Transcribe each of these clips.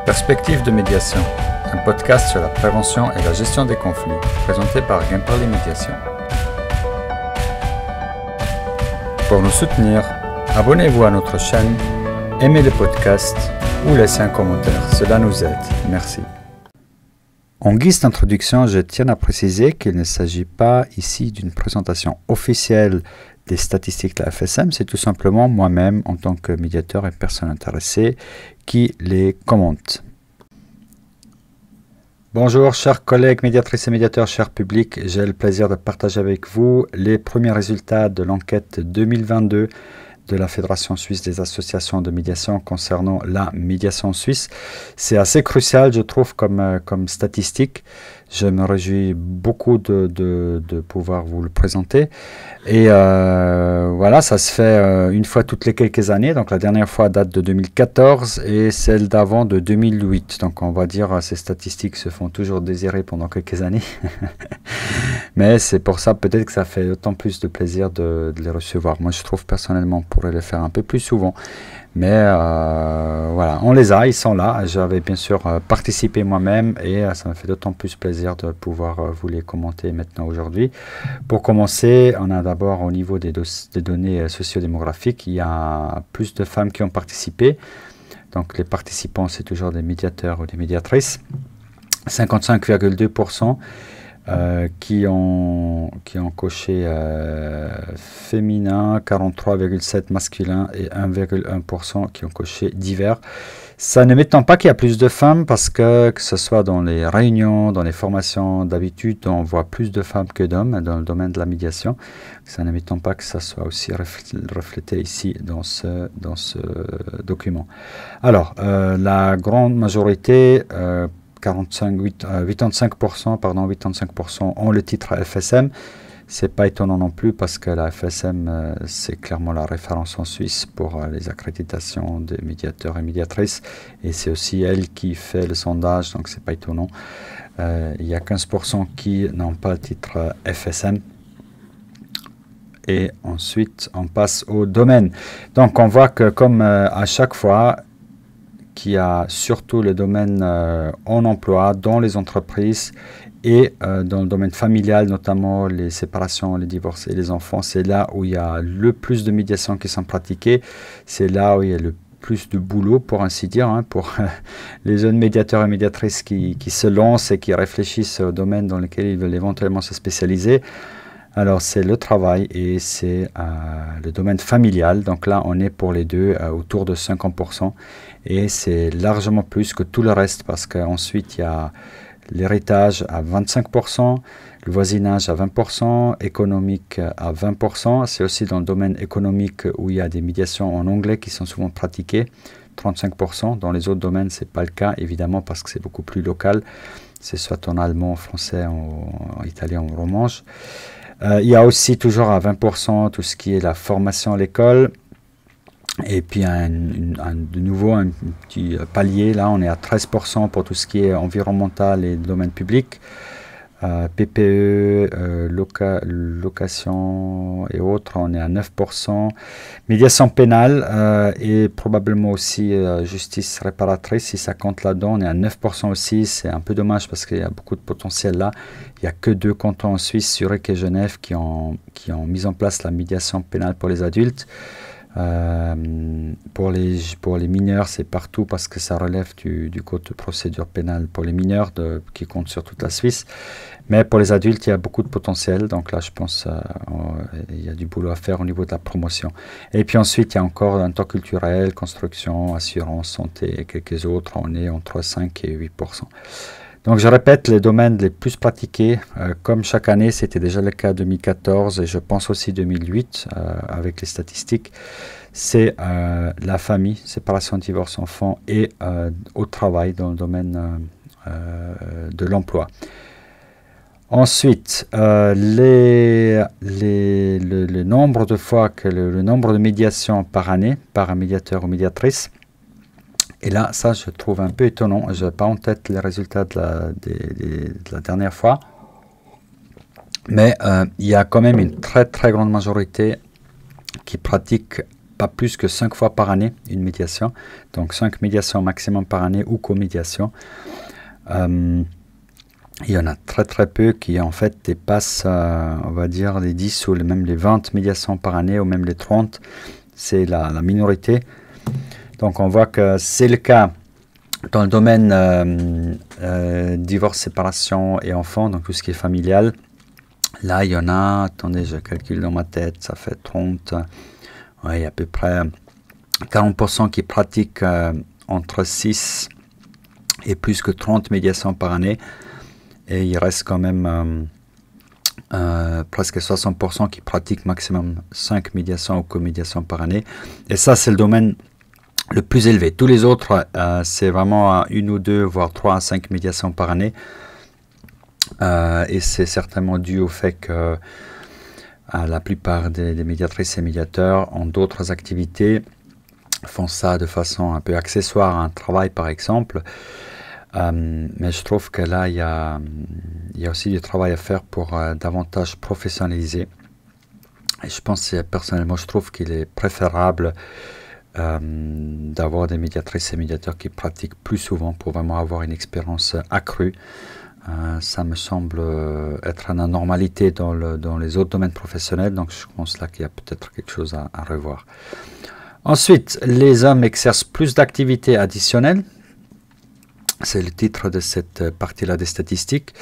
Perspective de médiation, un podcast sur la prévention et la gestion des conflits, présenté par Gainparly Médiation. Pour nous soutenir, abonnez-vous à notre chaîne, aimez le podcast ou laissez un commentaire, cela nous aide. Merci. En guise d'introduction, je tiens à préciser qu'il ne s'agit pas ici d'une présentation officielle des statistiques de la FSM, c'est tout simplement moi-même en tant que médiateur et personne intéressée qui les commente. Bonjour chers collègues médiatrices et médiateurs, chers publics, j'ai le plaisir de partager avec vous les premiers résultats de l'enquête 2022 de la Fédération suisse des associations de médiation concernant la médiation suisse. C'est assez crucial, je trouve, comme statistique. Je me réjouis beaucoup de pouvoir vous le présenter. Et voilà, ça se fait une fois toutes les quelques années. Donc la dernière fois date de 2014 et celle d'avant de 2008. Donc on va dire ces statistiques se font toujours désirer pendant quelques années. Mais c'est pour ça peut-être que ça fait d'autant plus de plaisir de les recevoir. Moi je trouve personnellement on pourrait les faire un peu plus souvent. Mais voilà, on les a, ils sont là. J'avais bien sûr participé moi-même et ça me fait d'autant plus plaisir de pouvoir vous les commenter maintenant aujourd'hui. Pour commencer, on a d'abord au niveau des données sociodémographiques, il y a plus de femmes qui ont participé. Donc les participants, c'est toujours des médiateurs ou des médiatrices. 55,2%. Qui ont coché féminin, 43,7% masculin et 1,1% qui ont coché divers. Ça ne m'étonne pas qu'il y a plus de femmes parce que ce soit dans les réunions, dans les formations, d'habitude on voit plus de femmes que d'hommes dans le domaine de la médiation. Ça ne m'étonne pas que ça soit aussi reflété ici dans ce document. Alors, la grande majorité 85% ont le titre FSM. C'est pas étonnant non plus parce que la FSM c'est clairement la référence en Suisse pour les accréditations des médiateurs et médiatrices et c'est aussi elle qui fait le sondage, donc c'est pas étonnant. Il y a 15% qui n'ont pas le titre FSM. Et ensuite on passe au domaine. Donc on voit que comme à chaque fois qui a surtout le domaine en emploi, dans les entreprises et dans le domaine familial, notamment les séparations, les divorces et les enfants. C'est là où il y a le plus de médiation qui sont pratiquées. C'est là où il y a le plus de boulot, pour ainsi dire, hein, pour les jeunes médiateurs et médiatrices qui se lancent et qui réfléchissent au domaine dans lequel ils veulent éventuellement se spécialiser. Alors, c'est le travail et c'est le domaine familial. Donc là, on est pour les deux autour de 50%. Et c'est largement plus que tout le reste parce qu'ensuite, il y a l'héritage à 25%, le voisinage à 20%, économique à 20%. C'est aussi dans le domaine économique où il y a des médiations en anglais qui sont souvent pratiquées, 35%. Dans les autres domaines, ce n'est pas le cas, évidemment, parce que c'est beaucoup plus local. C'est soit en allemand, en français, en italien, en romanche. Il y a aussi toujours à 20% tout ce qui est la formation à l'école. Et puis de nouveau un petit palier, là on est à 13% pour tout ce qui est environnemental et domaine public. PPE, location et autres, on est à 9%. Médiation pénale et probablement aussi justice réparatrice, si ça compte là-dedans, on est à 9% aussi. C'est un peu dommage parce qu'il y a beaucoup de potentiel là. Il n'y a que 2 cantons en Suisse, Zurich et Genève, qui ont mis en place la médiation pénale pour les adultes. Pour les mineurs, c'est partout parce que ça relève du code de procédure pénale pour les mineurs qui compte sur toute la Suisse. Mais pour les adultes, il y a beaucoup de potentiel. Donc là, je pense il y a du boulot à faire au niveau de la promotion. Et puis ensuite, il y a encore un temps culturel, construction, assurance, santé et quelques autres. On est entre 5 et 8%. Donc je répète, les domaines les plus pratiqués, comme chaque année, c'était déjà le cas 2014 et je pense aussi 2008 avec les statistiques, c'est la famille, séparation, divorce, enfant et au travail dans le domaine de l'emploi. Ensuite, le nombre de fois que le nombre de médiations par année, par un médiateur ou médiatrice. Et là, ça, je trouve un peu étonnant. Je n'ai pas en tête les résultats de la dernière fois. Mais il y a quand même une très, très grande majorité qui pratique pas plus que 5 fois par année une médiation. Donc 5 médiations maximum par année ou co-médiation. Il y en a très très peu qui en fait dépassent, on va dire, les 10 ou même les 20 médiations par année ou même les 30. C'est la minorité. Donc on voit que c'est le cas dans le domaine divorce, séparation et enfants, donc tout ce qui est familial. Là, il y en a, attendez, je calcule dans ma tête, ça fait 30, ouais, à peu près 40% qui pratiquent entre 6 et plus que 30 médiations par année. Et il reste quand même presque 60% qui pratiquent maximum 5 médiations ou co-médiations par année. Et ça, c'est le domaine le plus élevé. Tous les autres, c'est vraiment 1 ou 2, voire 3 à 5 médiations par année. Et c'est certainement dû au fait que la plupart des médiatrices et médiateurs ont d'autres activités, font ça de façon un peu accessoire à un travail par exemple. Mais je trouve que là, il y a aussi du travail à faire pour davantage professionnaliser. Et je pense, personnellement, je trouve qu'il est préférable d'avoir des médiatrices et médiateurs qui pratiquent plus souvent pour vraiment avoir une expérience accrue. Ça me semble être une normalité dans les autres domaines professionnels, donc je pense là qu'il y a peut-être quelque chose à revoir. Ensuite, les hommes exercent plus d'activités additionnelles. C'est le titre de cette partie-là des statistiques.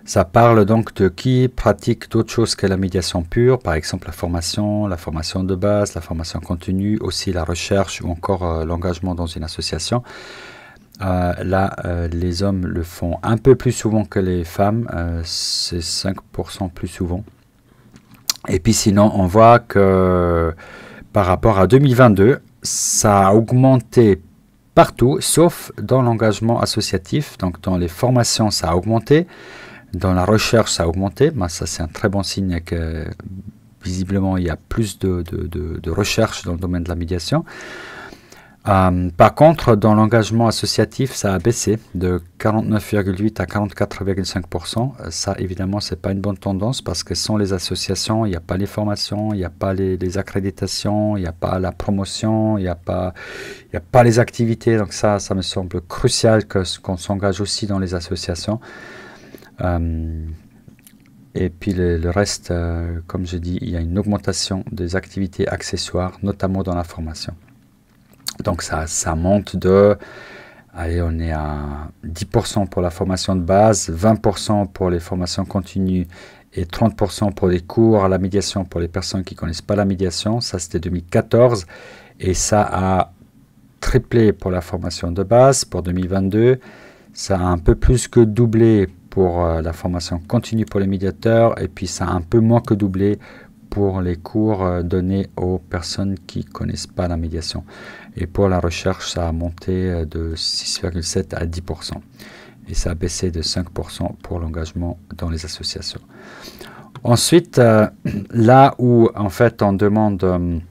Ça parle donc de qui pratique d'autres choses que la médiation pure, par exemple la formation de base, la formation continue, aussi la recherche ou encore l'engagement dans une association. Là, les hommes le font un peu plus souvent que les femmes, c'est 5% plus souvent. Et puis sinon, on voit que par rapport à 2022, ça a augmenté partout, sauf dans l'engagement associatif. Donc dans les formations, ça a augmenté. Dans la recherche, ça a augmenté. Ben, ça, c'est un très bon signe que visiblement, il y a plus de recherche dans le domaine de la médiation. Par contre, dans l'engagement associatif, ça a baissé de 49,8 à 44,5%. Ça, évidemment, c'est pas une bonne tendance parce que sans les associations, il n'y a pas les formations, il n'y a pas les accréditations, il n'y a pas la promotion, il n'y a pas les activités. Donc ça me semble crucial qu'on s'engage aussi dans les associations. Et puis le reste, comme je dis, il y a une augmentation des activités accessoires, notamment dans la formation. Donc ça monte allez, on est à 10% pour la formation de base, 20% pour les formations continues et 30% pour les cours à la médiation pour les personnes qui ne connaissent pas la médiation. Ça, c'était 2014 et ça a triplé pour la formation de base pour 2022. Ça a un peu plus que doublé pour la formation continue pour les médiateurs et puis ça a un peu moins que doublé pour les cours donnés aux personnes qui ne connaissent pas la médiation. Et pour la recherche, ça a monté de 6,7 à 10%. Et ça a baissé de 5% pour l'engagement dans les associations. Ensuite, là où en fait on demande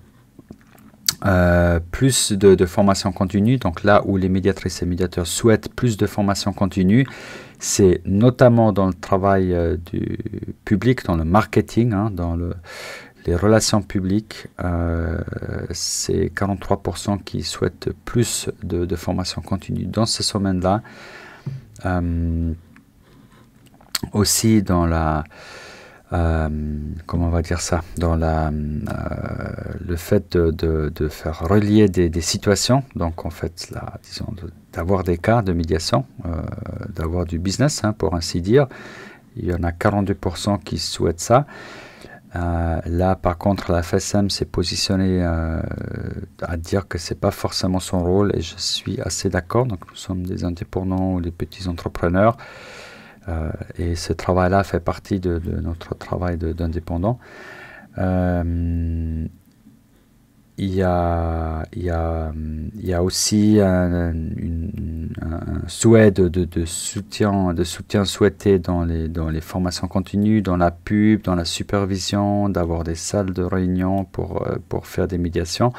plus de formation continue, donc là où les médiatrices et médiateurs souhaitent plus de formation continue, c'est notamment dans le travail du public, dans le marketing, hein, dans les relations publiques. C'est 43% qui souhaitent plus de formation continue dans ce domaine-là. Aussi dans la... comment on va dire ça, dans le fait de faire relier des situations, donc en fait, disons, d'avoir des cas de médiation, d'avoir du business, hein, pour ainsi dire. Il y en a 42% qui souhaitent ça. Là, par contre, la FSM s'est positionnée à dire que ce n'est pas forcément son rôle, et je suis assez d'accord. Donc, nous sommes des indépendants ou des petits entrepreneurs. Et ce travail-là fait partie de notre travail d'indépendant. Il y a aussi un souhait de soutien souhaité dans les formations continues, dans la pub, dans la supervision, d'avoir des salles de réunion pour faire des médiations.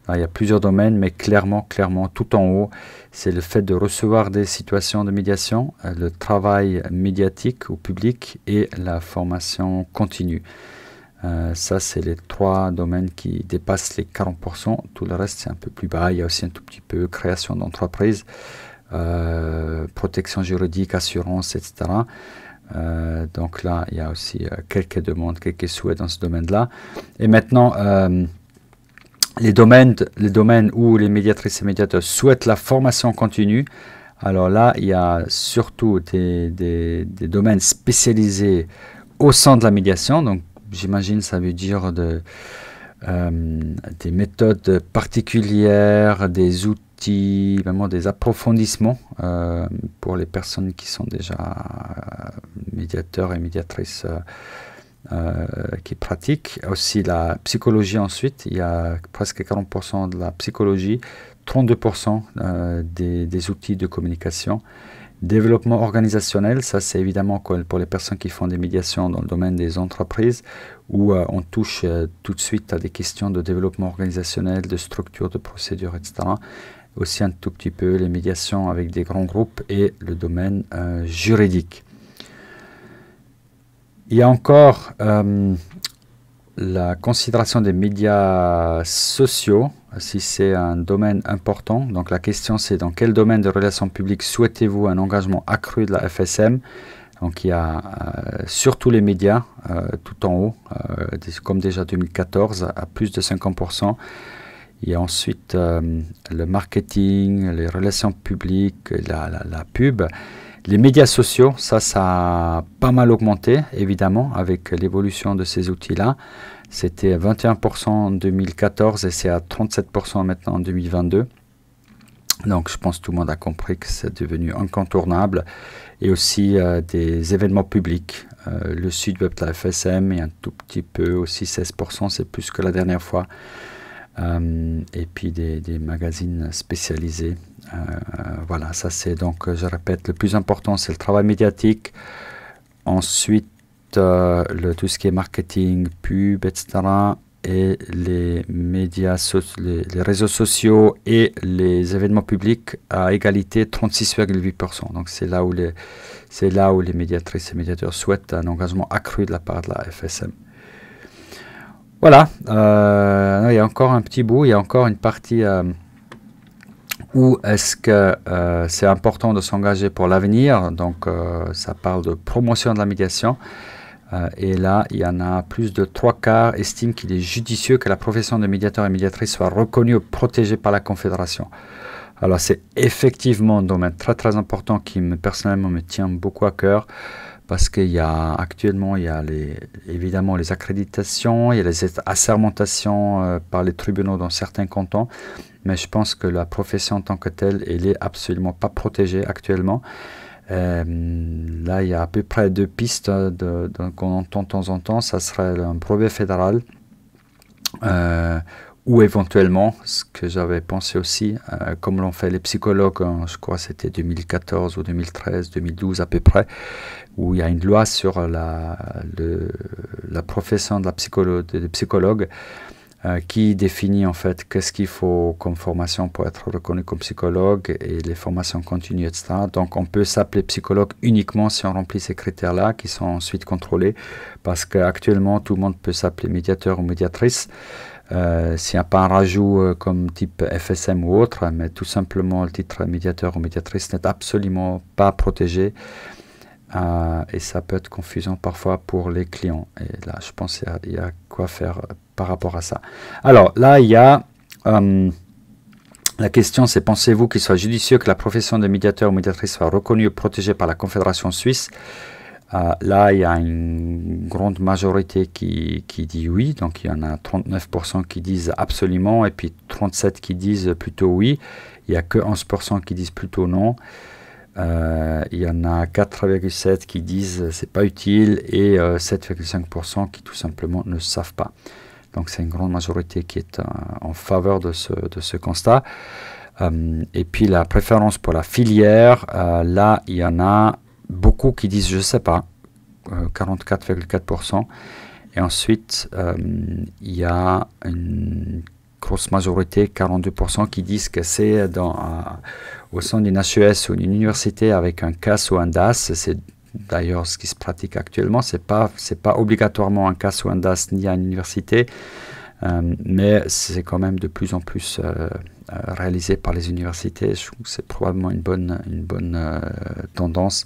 Alors, il y a plusieurs domaines, mais clairement, tout en haut, c'est le fait de recevoir des situations de médiation, le travail médiatique au public et la formation continue. Ça, c'est les 3 domaines qui dépassent les 40%. Tout le reste, c'est un peu plus bas. Il y a aussi un tout petit peu création d'entreprise, protection juridique, assurance, etc. Donc là, il y a aussi quelques demandes, quelques souhaits dans ce domaine-là. Et maintenant, les domaines où les médiatrices et médiateurs souhaitent la formation continue. Alors là, il y a surtout des domaines spécialisés au sein de la médiation. Donc, j'imagine ça veut dire des méthodes particulières, des outils, vraiment des approfondissements pour les personnes qui sont déjà médiateurs et médiatrices qui pratiquent. Aussi la psychologie ensuite, il y a presque 40% de la psychologie, 32% des outils de communication. Développement organisationnel, ça c'est évidemment pour les personnes qui font des médiations dans le domaine des entreprises où on touche tout de suite à des questions de développement organisationnel, de structure, de procédure, etc. Aussi un tout petit peu les médiations avec des grands groupes et le domaine juridique. Il y a encore la considération des médias sociaux, si c'est un domaine important. Donc la question c'est dans quel domaine de relations publiques souhaitez-vous un engagement accru de la FSM? Donc il y a surtout les médias tout en haut, comme déjà 2014 à plus de 50%. Il y a ensuite le marketing, les relations publiques, la pub. Les médias sociaux, ça a pas mal augmenté, évidemment, avec l'évolution de ces outils-là. C'était 21% en 2014 et c'est à 37% maintenant en 2022. Donc, je pense que tout le monde a compris que c'est devenu incontournable. Et aussi des événements publics. Le site web de la FSM et un tout petit peu aussi 16%, c'est plus que la dernière fois. Et puis des magazines spécialisés. Voilà, ça c'est donc, je répète, le plus important c'est le travail médiatique, ensuite tout ce qui est marketing, pub, etc. et les médias, les réseaux sociaux et les événements publics à égalité 36,8%. Donc c'est là où les médiatrices et médiateurs souhaitent un engagement accru de la part de la FSM. Voilà, il y a encore un petit bout, il y a encore une partie où est-ce que c'est important de s'engager pour l'avenir. Donc ça parle de promotion de la médiation. Et là, il y en a plus de 3/4 estiment qu'il est judicieux que la profession de médiateur et médiatrice soit reconnue ou protégée par la Confédération. Alors c'est effectivement un domaine très très important qui personnellement me tient beaucoup à cœur. Parce qu'il y a actuellement, il y a évidemment les accréditations, il y a les assermentations par les tribunaux dans certains cantons, mais je pense que la profession en tant que telle, elle est absolument pas protégée actuellement. Là, il y a à peu près 2 pistes qu'on entend de temps en temps. Ça serait un brevet fédéral ou éventuellement, ce que j'avais pensé aussi, comme l'ont fait les psychologues, je crois que c'était 2014 ou 2013, 2012 à peu près, où il y a une loi sur la profession de des psychologues qui définit en fait qu'est-ce qu'il faut comme formation pour être reconnu comme psychologue et les formations continues, etc. Donc on peut s'appeler psychologue uniquement si on remplit ces critères-là qui sont ensuite contrôlés, parce qu'actuellement tout le monde peut s'appeler médiateur ou médiatrice. S'il n'y a pas un rajout comme type FSM ou autre, mais tout simplement le titre médiateur ou médiatrice n'est absolument pas protégé et ça peut être confusant parfois pour les clients. Et là, je pense qu'il y a quoi faire par rapport à ça. Alors là, il y a la question, c'est pensez-vous qu'il soit judicieux que la profession de médiateur ou médiatrice soit reconnue et protégée par la Confédération suisse? Là, il y a une grande majorité qui dit oui, donc il y en a 39% qui disent absolument, et puis 37% qui disent plutôt oui. Il n'y a que 11% qui disent plutôt non. Il y en a 4,7% qui disent c'est pas utile, et 7,5% qui tout simplement ne savent pas. Donc c'est une grande majorité qui est en faveur de ce constat. Et puis la préférence pour la filière, là, il y en a beaucoup qui disent je ne sais pas, 44,4%. Et ensuite, il y a une grosse majorité, 42%, qui disent que c'est au sein d'une HES ou d'une université avec un CAS ou un DAS, c'est d'ailleurs ce qui se pratique actuellement. C'est pas obligatoirement un CAS ou un DAS ni à une université, mais c'est quand même de plus en plus réalisé par les universités. Je trouve que c'est probablement une bonne tendance.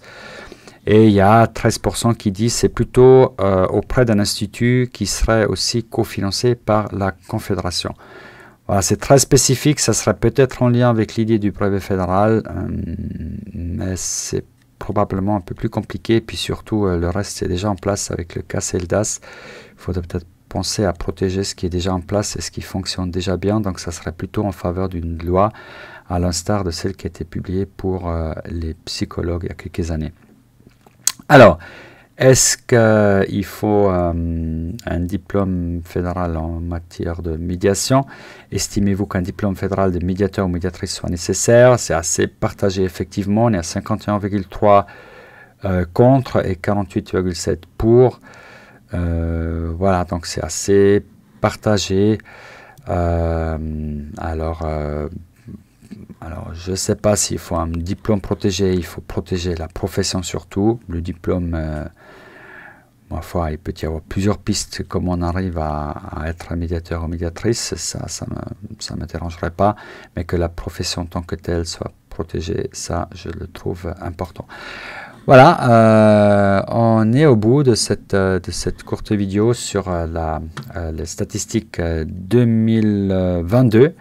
Et il y a 13% qui disent c'est plutôt auprès d'un institut qui serait aussi cofinancé par la Confédération. Voilà, c'est très spécifique, ça serait peut-être en lien avec l'idée du brevet fédéral, mais c'est probablement un peu plus compliqué. Puis surtout, le reste c'est déjà en place avec le CAS et le DAS. Il faudrait peut-être penser à protéger ce qui est déjà en place et ce qui fonctionne déjà bien. Donc ça serait plutôt en faveur d'une loi, à l'instar de celle qui a été publiée pour les psychologues il y a quelques années. Alors, est-ce qu'il faut un diplôme fédéral en matière de médiation? Estimez-vous qu'un diplôme fédéral de médiateur ou médiatrice soit nécessaire? C'est assez partagé effectivement. On est à 51,3 contre et 48,7 pour. Voilà, donc c'est assez partagé. Alors, je ne sais pas s'il faut un diplôme protégé, il faut protéger la profession surtout. Le diplôme, ma foi, il peut y avoir plusieurs pistes comment on arrive à être médiateur ou médiatrice, ça me dérangerait pas, mais que la profession en tant que telle soit protégée, ça je le trouve important. Voilà, on est au bout de cette courte vidéo sur les statistiques 2022.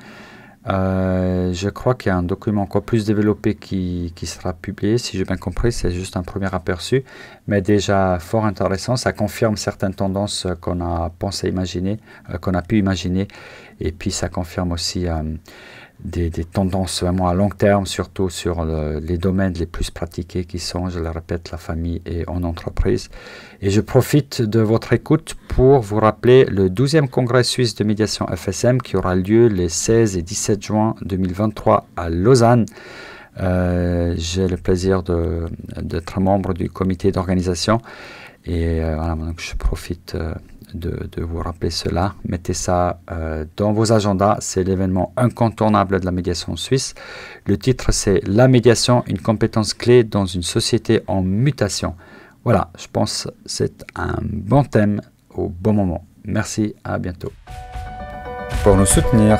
Je crois qu'il y a un document encore plus développé qui sera publié, si j'ai bien compris. C'est juste un premier aperçu, mais déjà fort intéressant. Ça confirme certaines tendances qu'on a pensé imaginer, qu'on a pu imaginer, et puis ça confirme aussi des tendances vraiment à long terme, surtout sur les domaines les plus pratiqués qui sont, je le répète, la famille et en entreprise. Et je profite de votre écoute pour vous rappeler le 12e congrès suisse de médiation FSM qui aura lieu les 16 et 17 juin 2023 à Lausanne. J'ai le plaisir d'être membre du comité d'organisation et voilà, donc je profite de vous rappeler cela. Mettez ça dans vos agendas. C'est l'événement incontournable de la médiation suisse. Le titre, c'est « La médiation, une compétence clé dans une société en mutation ». Voilà, je pense que c'est un bon thème au bon moment. Merci, à bientôt. Pour nous soutenir,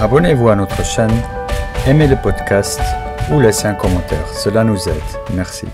abonnez-vous à notre chaîne, aimez le podcast ou laissez un commentaire. Cela nous aide. Merci.